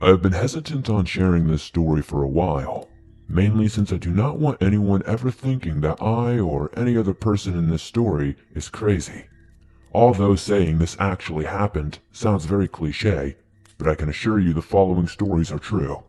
I've been hesitant on sharing this story for a while, mainly since I do not want anyone ever thinking that I or any other person in this story is crazy. Although saying this actually happened sounds very cliche, but I can assure you the following stories are true.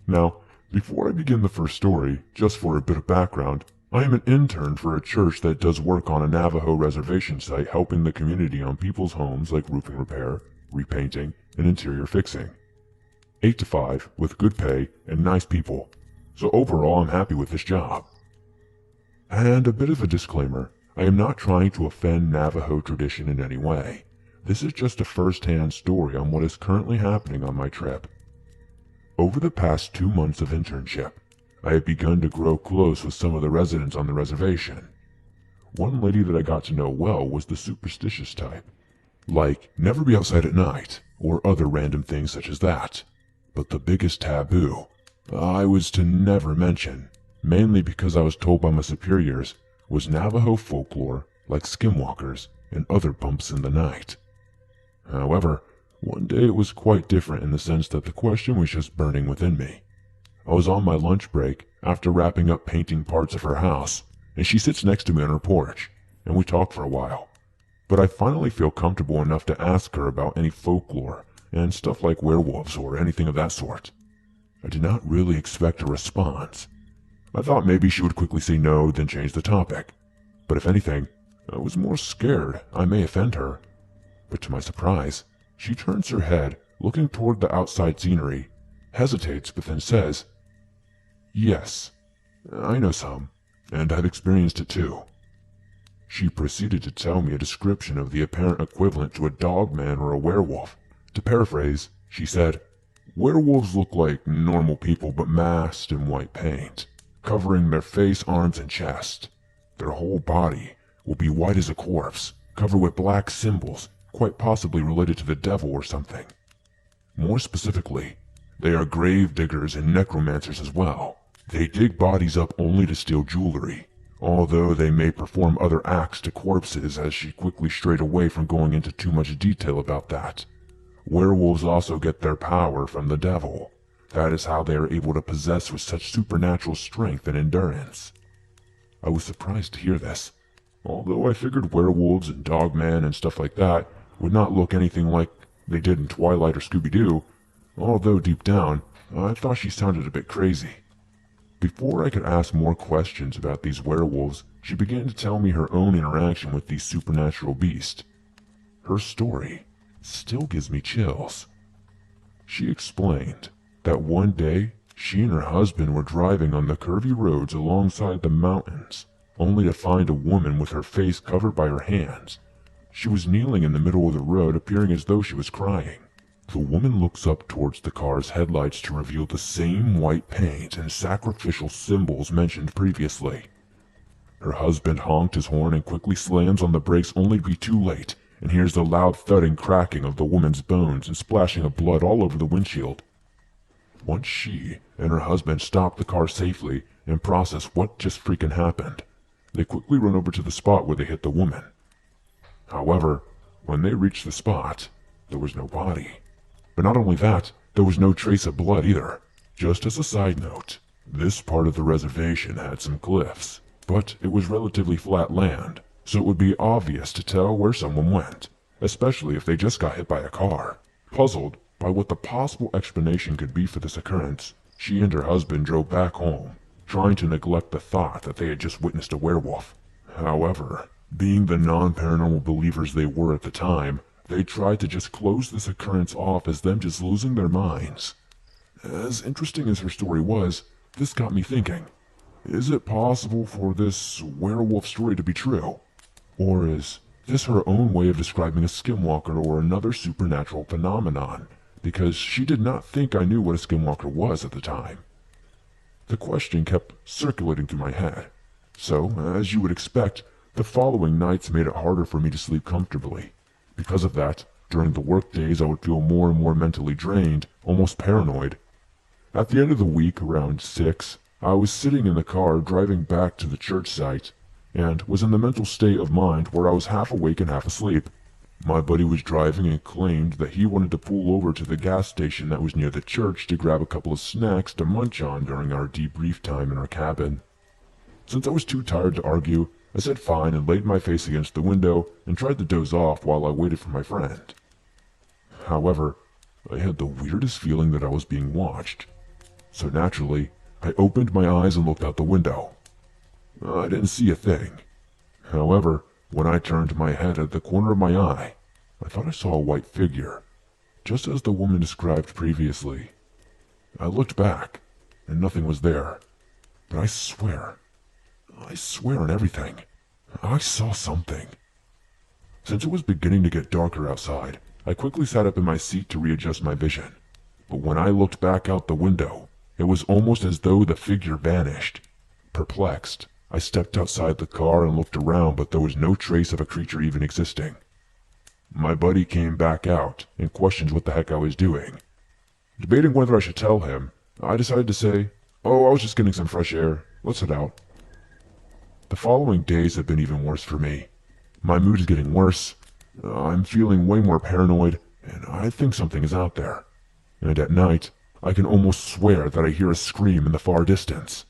Now, before I begin the first story, just for a bit of background, I am an intern for a church that does work on a Navajo reservation site helping the community on people's homes like roofing repair, repainting, and interior fixing. 8 to 5 with good pay and nice people. So overall I'm happy with this job. And a bit of a disclaimer, I am not trying to offend Navajo tradition in any way. This is just a first-hand story on what is currently happening on my trip. Over the past 2 months of internship, I have begun to grow close with some of the residents on the reservation. One lady that I got to know well was the superstitious type. Like, never be outside at night, or other random things such as that. But the biggest taboo, I was to never mention, mainly because I was told by my superiors, was Navajo folklore like skinwalkers and other bumps in the night. However, one day it was quite different in the sense that the question was just burning within me. I was on my lunch break after wrapping up painting parts of her house, and she sits next to me on her porch, and we talk for a while. But I finally feel comfortable enough to ask her about any folklore and stuff like werewolves or anything of that sort. I did not really expect a response. I thought maybe she would quickly say no, then change the topic. But if anything, I was more scared I may offend her. But to my surprise, she turns her head, looking toward the outside scenery, hesitates, but then says, "Yes, I know some, and I've experienced it too." She proceeded to tell me a description of the apparent equivalent to a dogman or a werewolf. To paraphrase, she said, "Werewolves look like normal people but masked in white paint, covering their face, arms, and chest. Their whole body will be white as a corpse, covered with black symbols, quite possibly related to the devil or something. More specifically, they are grave diggers and necromancers as well. They dig bodies up only to steal jewelry, although they may perform other acts to corpses," as she quickly strayed away from going into too much detail about that. "Werewolves also get their power from the devil. That is how they are able to possess with such supernatural strength and endurance." I was surprised to hear this, although I figured werewolves and dogman and stuff like that would not look anything like they did in Twilight or Scooby-Doo, although deep down, I thought she sounded a bit crazy. Before I could ask more questions about these werewolves, she began to tell me her own interaction with these supernatural beasts. Her story still gives me chills. She explained that one day she and her husband were driving on the curvy roads alongside the mountains, only to find a woman with her face covered by her hands. She was kneeling in the middle of the road, appearing as though she was crying. The woman looks up towards the car's headlights to reveal the same white paint and sacrificial symbols mentioned previously. Her husband honked his horn and quickly slams on the brakes only to be too late, and hears the loud thudding cracking of the woman's bones and splashing of blood all over the windshield. Once she and her husband stop the car safely and process what just freaking happened, they quickly run over to the spot where they hit the woman. However, when they reached the spot, there was no body. But not only that, there was no trace of blood either. Just as a side note, this part of the reservation had some cliffs, but it was relatively flat land, so it would be obvious to tell where someone went, especially if they just got hit by a car. Puzzled by what the possible explanation could be for this occurrence, she and her husband drove back home, trying to neglect the thought that they had just witnessed a werewolf. However, being the non-paranormal believers they were at the time, they tried to just close this occurrence off as them just losing their minds. As interesting as her story was, this got me thinking, is it possible for this werewolf story to be true? Or is this her own way of describing a skinwalker or another supernatural phenomenon? Because she did not think I knew what a skinwalker was at the time. The question kept circulating through my head. So, as you would expect, the following nights made it harder for me to sleep comfortably. Because of that, during the work days I would feel more and more mentally drained, almost paranoid. At the end of the week, around 6, I was sitting in the car driving back to the church site, and was in the mental state of mind where I was half awake and half asleep. My buddy was driving and claimed that he wanted to pull over to the gas station that was near the church to grab a couple of snacks to munch on during our debrief time in our cabin. Since I was too tired to argue, I said fine and laid my face against the window and tried to doze off while I waited for my friend. However, I had the weirdest feeling that I was being watched. So naturally, I opened my eyes and looked out the window. I didn't see a thing. However, when I turned my head at the corner of my eye, I thought I saw a white figure, just as the woman described previously. I looked back, and nothing was there. But I swear on everything, I saw something. Since it was beginning to get darker outside, I quickly sat up in my seat to readjust my vision. But when I looked back out the window, it was almost as though the figure vanished. Perplexed, I stepped outside the car and looked around, but there was no trace of a creature even existing. My buddy came back out and questioned what the heck I was doing. Debating whether I should tell him, I decided to say, "Oh, I was just getting some fresh air. Let's head out." The following days have been even worse for me. My mood is getting worse. I'm feeling way more paranoid, and I think something is out there. And at night, I can almost swear that I hear a scream in the far distance.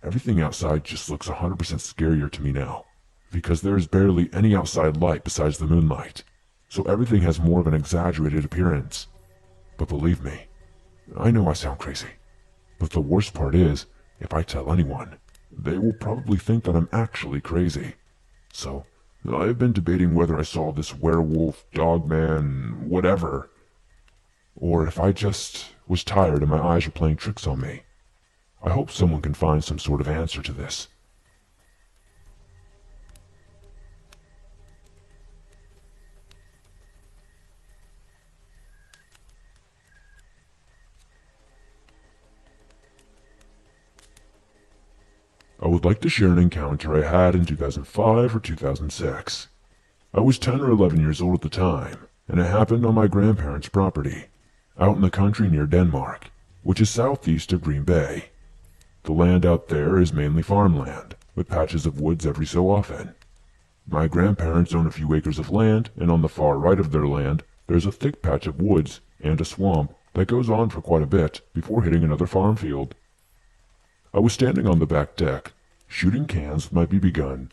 Everything outside just looks 100% scarier to me now, because there is barely any outside light besides the moonlight, so everything has more of an exaggerated appearance. But believe me, I know I sound crazy. But the worst part is, if I tell anyone, they will probably think that I'm actually crazy. So, I've been debating whether I saw this werewolf, dogman, whatever, or if I just was tired and my eyes were playing tricks on me. I hope someone can find some sort of answer to this. I would like to share an encounter I had in 2005 or 2006. I was 10 or 11 years old at the time, and it happened on my grandparents' property, out in the country near Denmark, which is southeast of Green Bay. The land out there is mainly farmland, with patches of woods every so often. My grandparents own a few acres of land, and on the far right of their land, there's a thick patch of woods and a swamp that goes on for quite a bit before hitting another farm field. I was standing on the back deck, shooting cans with my BB gun.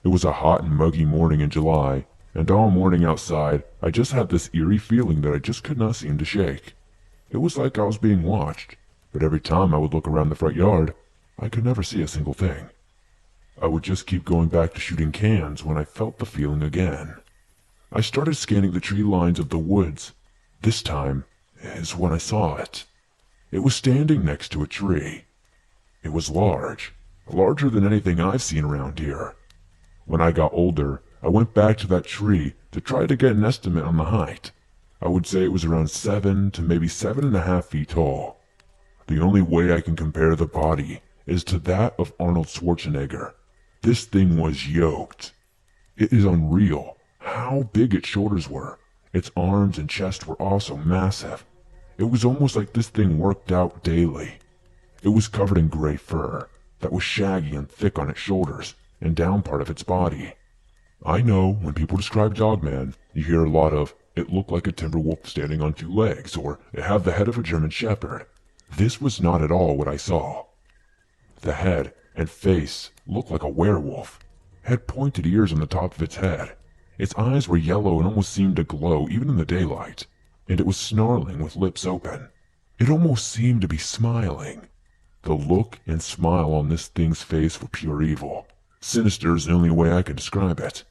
It was a hot and muggy morning in July, and all morning outside, I just had this eerie feeling that I just could not seem to shake. It was like I was being watched, but every time I would look around the front yard, I could never see a single thing. I would just keep going back to shooting cans when I felt the feeling again. I started scanning the tree lines of the woods. This time is when I saw it. It was standing next to a tree. It was large, larger than anything I've seen around here. When I got older, I went back to that tree to try to get an estimate on the height. I would say it was around 7 to maybe 7.5 feet tall. The only way I can compare the body is to that of Arnold Schwarzenegger. This thing was yoked. It is unreal how big its shoulders were. Its arms and chest were also massive. It was almost like this thing worked out daily. It was covered in gray fur that was shaggy and thick on its shoulders and down part of its body. I know when people describe Dogman, you hear a lot of, "It looked like a timber wolf standing on 2 legs," or "It had the head of a German shepherd." This was not at all what I saw. The head and face looked like a werewolf. It had pointed ears on the top of its head. Its eyes were yellow and almost seemed to glow even in the daylight, and it was snarling with lips open. It almost seemed to be smiling. The look and smile on this thing's face were pure evil. Sinister is the only way I can describe it.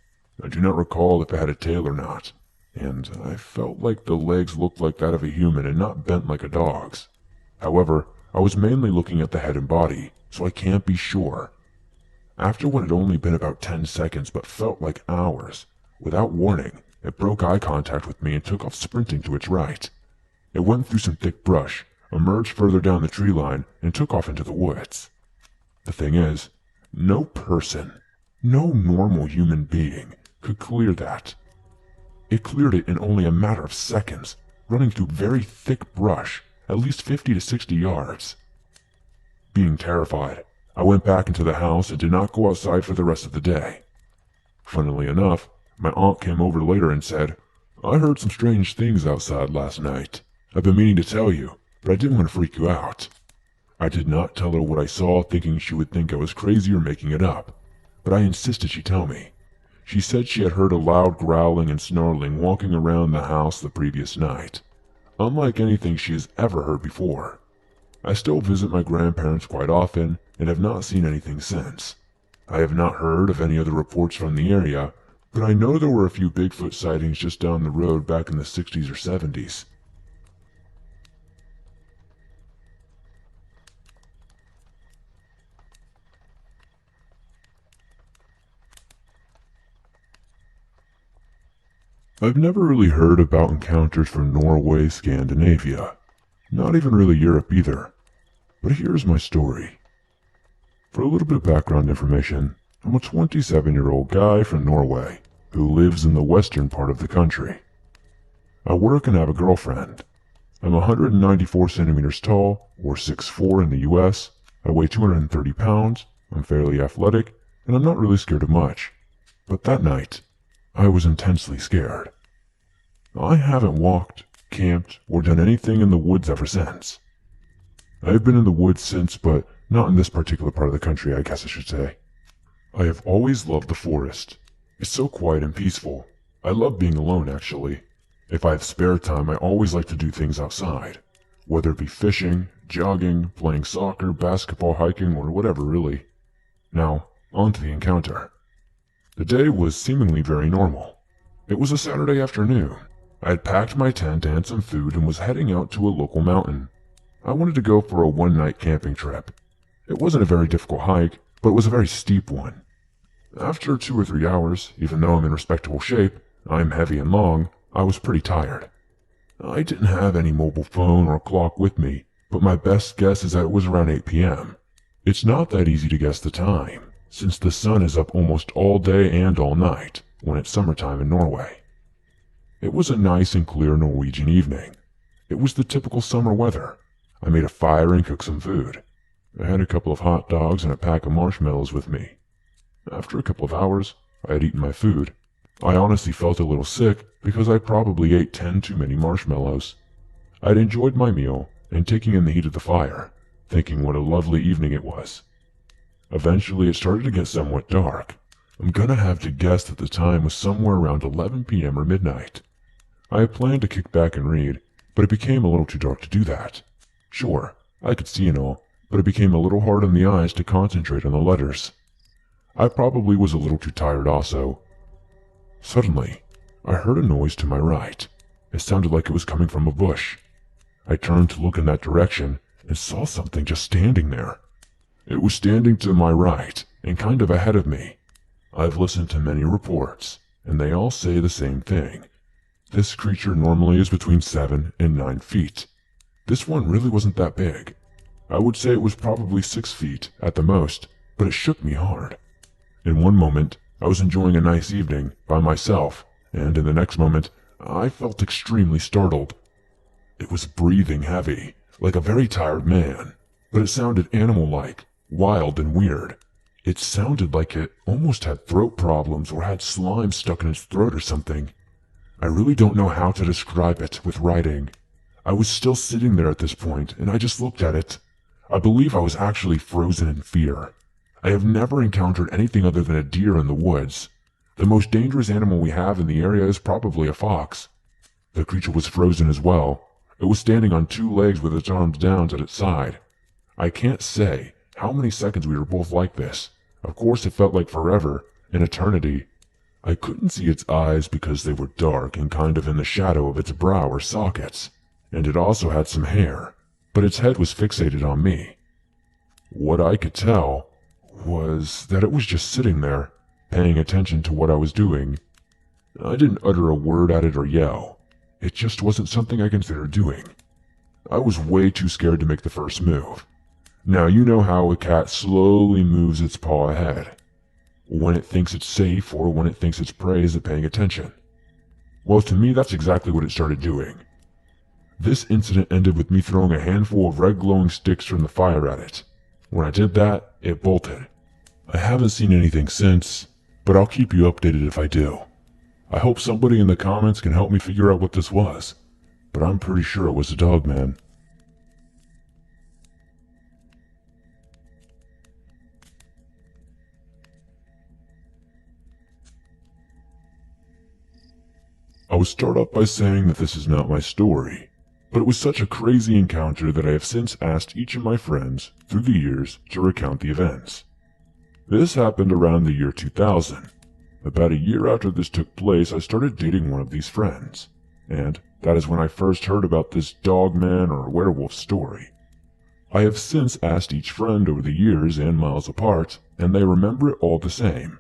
I do not recall if it had a tail or not, and I felt like the legs looked like that of a human and not bent like a dog's. However, I was mainly looking at the head and body, so I can't be sure. After what had only been about 10 seconds but felt like hours, without warning, it broke eye contact with me and took off sprinting to its right. It went through some thick brush, emerged further down the tree line, and took off into the woods. The thing is, no person, no normal human being, could clear that. It cleared it in only a matter of seconds, running through very thick brush, at least 50 to 60 yards. Being terrified, I went back into the house and did not go outside for the rest of the day. Funnily enough, My aunt came over later and said, "I heard some strange things outside last night. I've been meaning to tell you, but I didn't want to freak you out." I did not tell her what I saw, thinking she would think I was crazy or making it up, but I insisted she tell me. She said she had heard a loud growling and snarling walking around the house the previous night, unlike anything she has ever heard before. I still visit my grandparents quite often and have not seen anything since. I have not heard of any other reports from the area, but I know there were a few Bigfoot sightings just down the road back in the 60s or 70s. I've never really heard about encounters from Norway, Scandinavia. Not even really Europe either. But here's my story. For a little bit of background information, I'm a 27-year-old guy from Norway who lives in the western part of the country. I work and have a girlfriend. I'm 194 centimeters tall, or 6'4" in the US. I weigh 230 pounds, I'm fairly athletic, and I'm not really scared of much. But that night, I was intensely scared. I haven't walked, camped, or done anything in the woods ever since. I've been in the woods since, but not in this particular part of the country, I guess I should say. I have always loved the forest. It's so quiet and peaceful. I love being alone, actually. If I have spare time, I always like to do things outside. Whether it be fishing, jogging, playing soccer, basketball, hiking, or whatever really. Now, on to the encounter. The day was seemingly very normal. It was a Saturday afternoon. I had packed my tent and some food and was heading out to a local mountain. I wanted to go for a one-night camping trip. It wasn't a very difficult hike, but it was a very steep one. After 2 or 3 hours, even though I'm in respectable shape, I'm heavy and long, I was pretty tired. I didn't have any mobile phone or clock with me, but my best guess is that it was around 8 p.m. It's not that easy to guess the time, since the sun is up almost all day and all night when it's summertime in Norway. It was a nice and clear Norwegian evening. It was the typical summer weather. I made a fire and cooked some food. I had a couple of hot dogs and a pack of marshmallows with me. After a couple of hours, I had eaten my food. I honestly felt a little sick because I probably ate 10 too many marshmallows. I'd enjoyed my meal and taking in the heat of the fire, thinking what a lovely evening it was. Eventually, it started to get somewhat dark. I'm gonna have to guess that the time was somewhere around 11 p.m. or midnight. I had planned to kick back and read, but it became a little too dark to do that. Sure, I could see and all, but it became a little hard on the eyes to concentrate on the letters. I probably was a little too tired also. Suddenly, I heard a noise to my right. It sounded like it was coming from a bush. I turned to look in that direction and saw something just standing there. It was standing to my right and kind of ahead of me. I've listened to many reports, and they all say the same thing. This creature normally is between 7 and 9 feet. This one really wasn't that big. I would say it was probably 6 feet at the most, but it shook me hard. In one moment, I was enjoying a nice evening by myself, and in the next moment, I felt extremely startled. It was breathing heavy, like a very tired man, but it sounded animal-like, wild and weird. It sounded like it almost had throat problems or had slime stuck in its throat or something. I really don't know how to describe it with writing. I was still sitting there at this point, and I just looked at it. I believe I was actually frozen in fear. I have never encountered anything other than a deer in the woods. The most dangerous animal we have in the area is probably a fox. The creature was frozen as well. It was standing on 2 legs with its arms down at its side. I can't say how many seconds we were both like this. Of course it felt like forever, an eternity. I couldn't see its eyes because they were dark and kind of in the shadow of its brow or sockets, and it also had some hair, but its head was fixated on me. What I could tell was that it was just sitting there, paying attention to what I was doing. I didn't utter a word at it or yell. It just wasn't something I considered doing. I was way too scared to make the first move. Now you know how a cat slowly moves its paw ahead. When it thinks it's safe or when it thinks its prey isn't paying attention. Well, to me that's exactly what it started doing. This incident ended with me throwing a handful of red glowing sticks from the fire at it. When I did that, it bolted. I haven't seen anything since, but I'll keep you updated if I do. I hope somebody in the comments can help me figure out what this was, but I'm pretty sure it was a Dogman. I will start off by saying that this is not my story, but it was such a crazy encounter that I have since asked each of my friends through the years to recount the events. This happened around the year 2000. About a year after this took place, I started dating one of these friends, and that is when I first heard about this Dogman or werewolf story. I have since asked each friend over the years and miles apart, and they remember it all the same.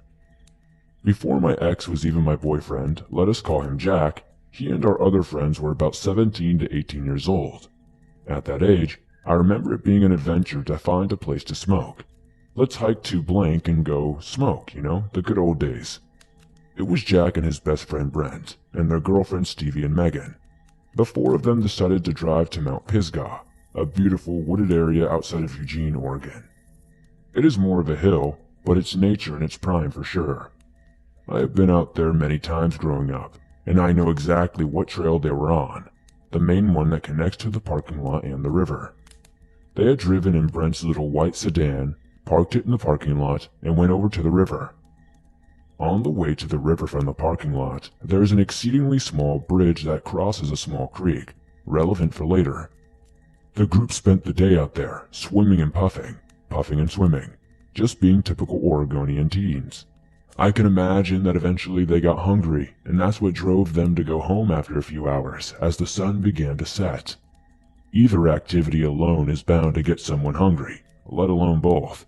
Before my ex was even my boyfriend, let us call him Jack, he and our other friends were about 17 to 18 years old. At that age, I remember it being an adventure to find a place to smoke. Let's hike to blank and go smoke, the good old days. It was Jack and his best friend Brent, and their girlfriends Stevie and Megan. The four of them decided to drive to Mount Pisgah, a beautiful wooded area outside of Eugene, Oregon. It is more of a hill, but it's nature in its prime for sure. I have been out there many times growing up, and I know exactly what trail they were on, the main one that connects to the parking lot and the river. They had driven in Brent's little white sedan, parked it in the parking lot, and went over to the river. On the way to the river from the parking lot, there is an exceedingly small bridge that crosses a small creek, relevant for later. The group spent the day out there, swimming and puffing and swimming, just being typical Oregonian teens. I can imagine that eventually they got hungry, and that's what drove them to go home after a few hours as the sun began to set. Either activity alone is bound to get someone hungry, let alone both.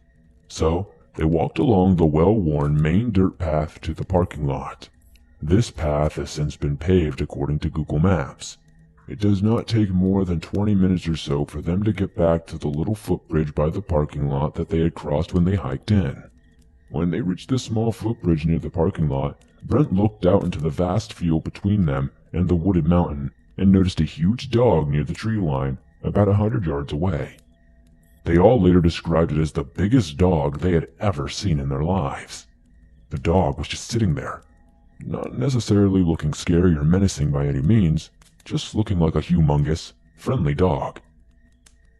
So, they walked along the well-worn main dirt path to the parking lot. This path has since been paved according to Google Maps. It does not take more than 20 minutes or so for them to get back to the little footbridge by the parking lot that they had crossed when they hiked in. When they reached the small footbridge near the parking lot, Brent looked out into the vast field between them and the wooded mountain and noticed a huge dog near the tree line, about 100 yards away. They all later described it as the biggest dog they had ever seen in their lives. The dog was just sitting there, not necessarily looking scary or menacing by any means, just looking like a humongous, friendly dog.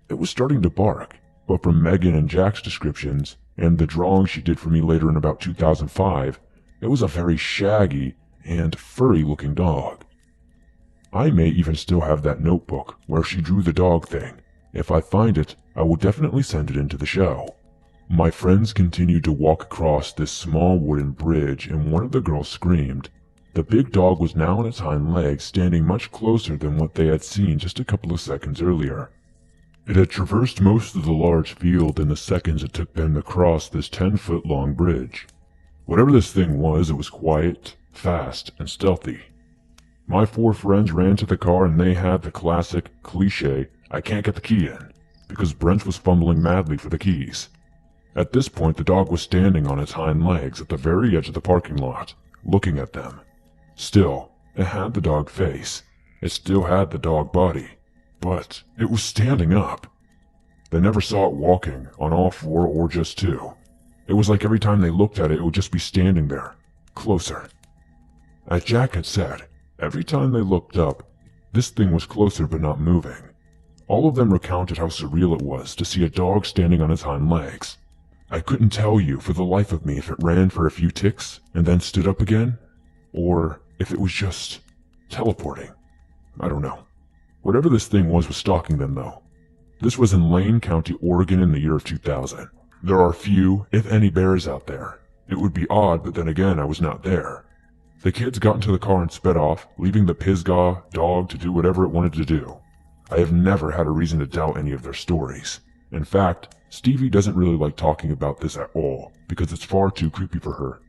It was starting to bark, but from Megan and Jack's descriptions, and the drawing she did for me later in about 2005, it was a very shaggy and furry-looking dog. I may even still have that notebook where she drew the dog thing. If I find it, I will definitely send it into the show. My friends continued to walk across this small wooden bridge, and one of the girls screamed. The big dog was now on its hind legs, standing much closer than what they had seen just a couple of seconds earlier. It had traversed most of the large field in the seconds it took them to cross this 10-foot-long bridge. Whatever this thing was, it was quiet, fast, and stealthy. My four friends ran to the car and they had the classic, cliché, "I can't get the key in," because Brent was fumbling madly for the keys. At this point, the dog was standing on its hind legs at the very edge of the parking lot, looking at them. Still, it had the dog face. It still had the dog body. But it was standing up. They never saw it walking, on all four or just two. It was like every time they looked at it, it would just be standing there, closer. As Jack had said, every time they looked up, this thing was closer but not moving. All of them recounted how surreal it was to see a dog standing on its hind legs. I couldn't tell you for the life of me if it ran for a few ticks and then stood up again, or if it was just teleporting. I don't know. Whatever this thing was stalking them, though. This was in Lane County, Oregon in the year of 2000. There are few, if any, bears out there. It would be odd, but then again, I was not there. The kids got into the car and sped off, leaving the Pisgah dog to do whatever it wanted to do. I have never had a reason to doubt any of their stories. In fact, Stevie doesn't really like talking about this at all, because it's far too creepy for her.